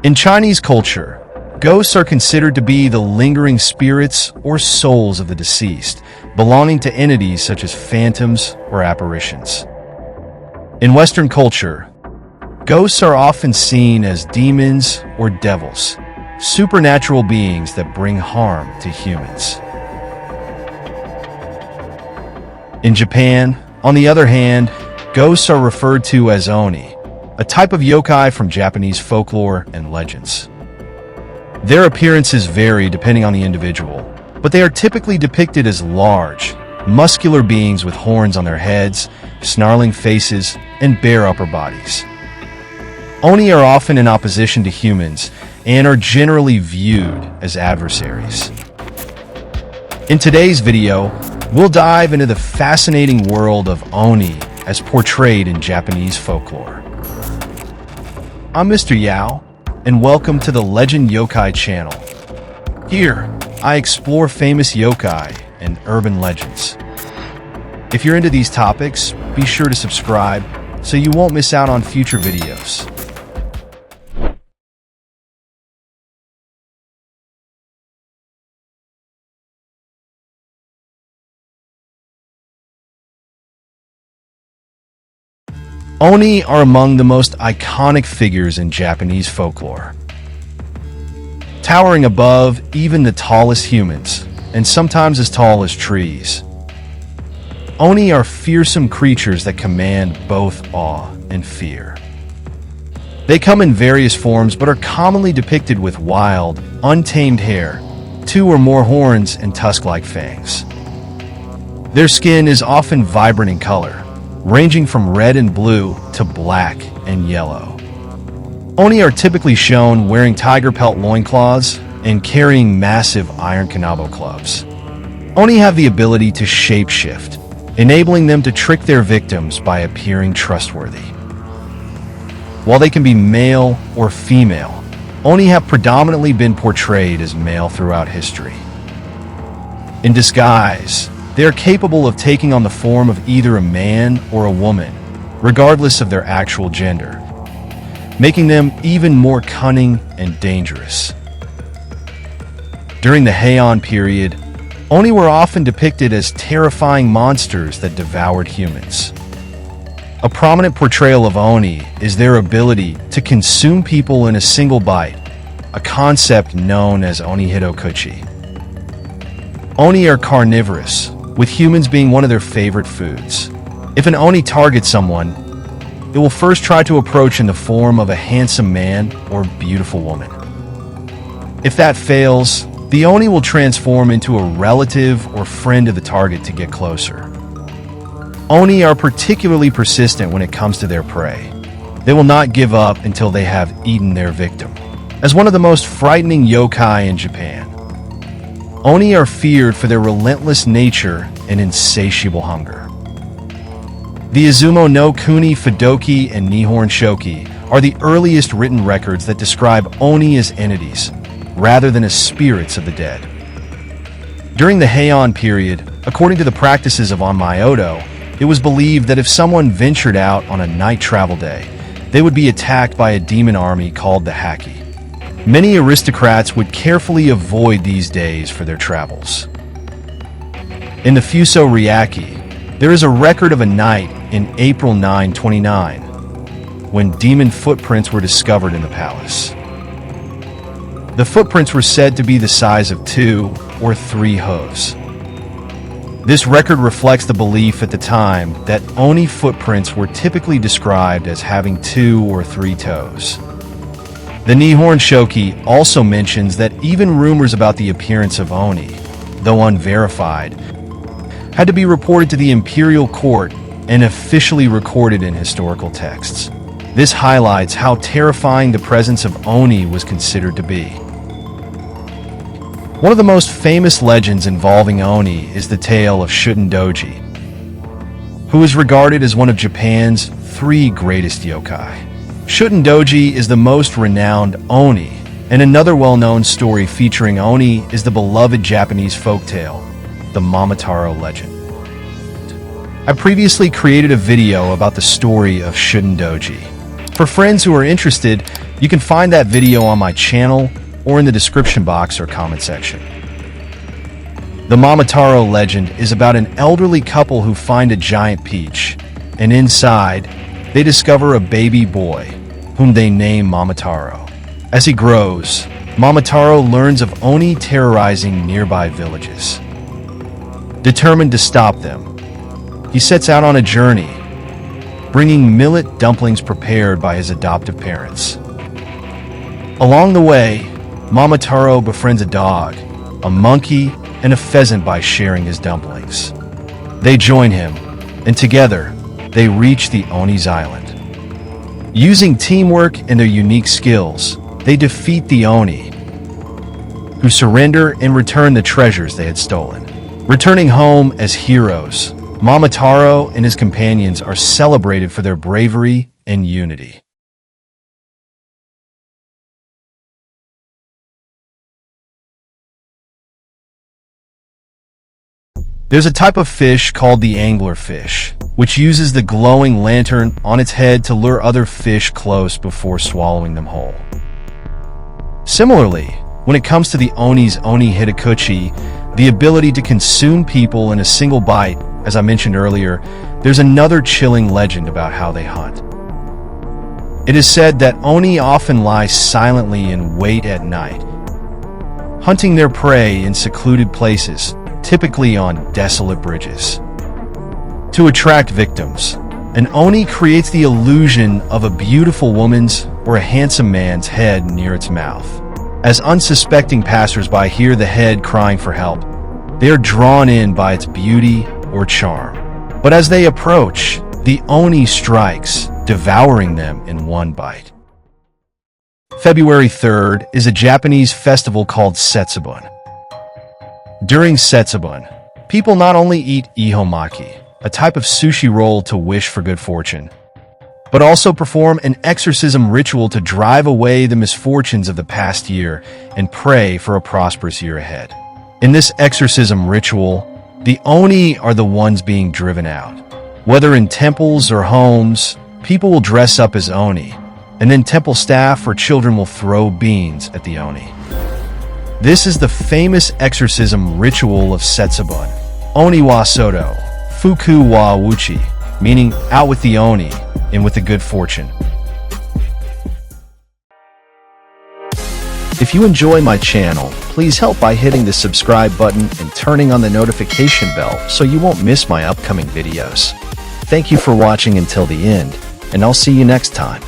In Chinese culture, ghosts are considered to be the lingering spirits or souls of the deceased, belonging to entities such as phantoms or apparitions. In Western culture, ghosts are often seen as demons or devils, supernatural beings that bring harm to humans. In Japan, on the other hand, ghosts are referred to as Oni, a type of yokai from Japanese folklore and legends. Their appearances vary depending on the individual, but they are typically depicted as large, muscular beings with horns on their heads, snarling faces, and bare upper bodies. Oni are often in opposition to humans and are generally viewed as adversaries. In today's video, we'll dive into the fascinating world of Oni as portrayed in Japanese folklore. I'm Mr. Yao, and welcome to the Legend Yokai channel. Here, I explore famous yokai and urban legends. If you're into these topics, be sure to subscribe so you won't miss out on future videos. Oni are among the most iconic figures in Japanese folklore. Towering above even the tallest humans, and sometimes as tall as trees. Oni are fearsome creatures that command both awe and fear. They come in various forms but are commonly depicted with wild, untamed hair, 2 or more horns, and tusk-like fangs. Their skin is often vibrant in color, ranging from red and blue to black and yellow. Oni are typically shown wearing tiger pelt loincloths and carrying massive iron kanabo clubs. Oni have the ability to shapeshift, enabling them to trick their victims by appearing trustworthy. While they can be male or female, Oni have predominantly been portrayed as male throughout history. In disguise, they are capable of taking on the form of either a man or a woman, regardless of their actual gender, making them even more cunning and dangerous. During the Heian period, Oni were often depicted as terrifying monsters that devoured humans. A prominent portrayal of Oni is their ability to consume people in a single bite, a concept known as Oni Hitokuchi. Oni are carnivorous, with humans being one of their favorite foods. If an Oni targets someone, it will first try to approach in the form of a handsome man or beautiful woman. If that fails, the Oni will transform into a relative or friend of the target to get closer. Oni are particularly persistent when it comes to their prey. They will not give up until they have eaten their victim. As one of the most frightening yokai in Japan, Oni are feared for their relentless nature and insatiable hunger. The Izumo no Kuni Fudoki and Nihon Shoki are the earliest written records that describe Oni as entities, rather than as spirits of the dead. During the Heian period, according to the practices of Onmyoto, it was believed that if someone ventured out on a night travel day, they would be attacked by a demon army called the Hyakki. Many aristocrats would carefully avoid these days for their travels. In the Fuso Ryaki, there is a record of a night in April 929, when demon footprints were discovered in the palace. The footprints were said to be the size of 2 or 3 hooves. This record reflects the belief at the time that Oni footprints were typically described as having 2 or 3 toes. The Nihon Shoki also mentions that even rumors about the appearance of Oni, though unverified, had to be reported to the imperial court and officially recorded in historical texts. This highlights how terrifying the presence of Oni was considered to be. One of the most famous legends involving Oni is the tale of Shuten Doji, who is regarded as one of Japan's 3 greatest yokai. Shuten Doji is the most renowned Oni, and another well-known story featuring Oni is the beloved Japanese folktale, the Momotaro legend. I previously created a video about the story of Shuten Doji. For friends who are interested, You can find that video on my channel or in the description box or comment section. The Momotaro legend is about an elderly couple who find a giant peach, and inside, they discover a baby boy, whom they name Momotaro. As he grows, Momotaro learns of Oni terrorizing nearby villages. Determined to stop them, he sets out on a journey, bringing millet dumplings prepared by his adoptive parents. Along the way, Momotaro befriends a dog, a monkey, and a pheasant by sharing his dumplings. They join him, and together, they reach the Oni's island. Using teamwork and their unique skills, they defeat the Oni, who surrender and return the treasures they had stolen. Returning home as heroes, Momotaro and his companions are celebrated for their bravery and unity. There's a type of fish called the anglerfish, which uses the glowing lantern on its head to lure other fish close before swallowing them whole. Similarly, when it comes to the Oni's Oni Hitokuchi, the ability to consume people in a single bite, as I mentioned earlier, there's another chilling legend about how they hunt. It is said that Oni often lie silently in wait at night, hunting their prey in secluded places, typically on desolate bridges. To attract victims, an Oni creates the illusion of a beautiful woman's or a handsome man's head near its mouth. As unsuspecting passersby hear the head crying for help, they are drawn in by its beauty or charm. But as they approach, the Oni strikes, devouring them in one bite. February 3rd is a Japanese festival called Setsubun. During Setsubun, people not only eat ihomaki, a type of sushi roll to wish for good fortune, but also perform an exorcism ritual to drive away the misfortunes of the past year and pray for a prosperous year ahead. In this exorcism ritual, the Oni are the ones being driven out. Whether in temples or homes, people will dress up as Oni, and then temple staff or children will throw beans at the Oni. This is the famous exorcism ritual of Setsubun. Oni wa Soto, Fuku wa Wuchi, meaning out with the Oni, and with the good fortune. If you enjoy my channel, please help by hitting the subscribe button and turning on the notification bell so you won't miss my upcoming videos. Thank you for watching until the end, and I'll see you next time.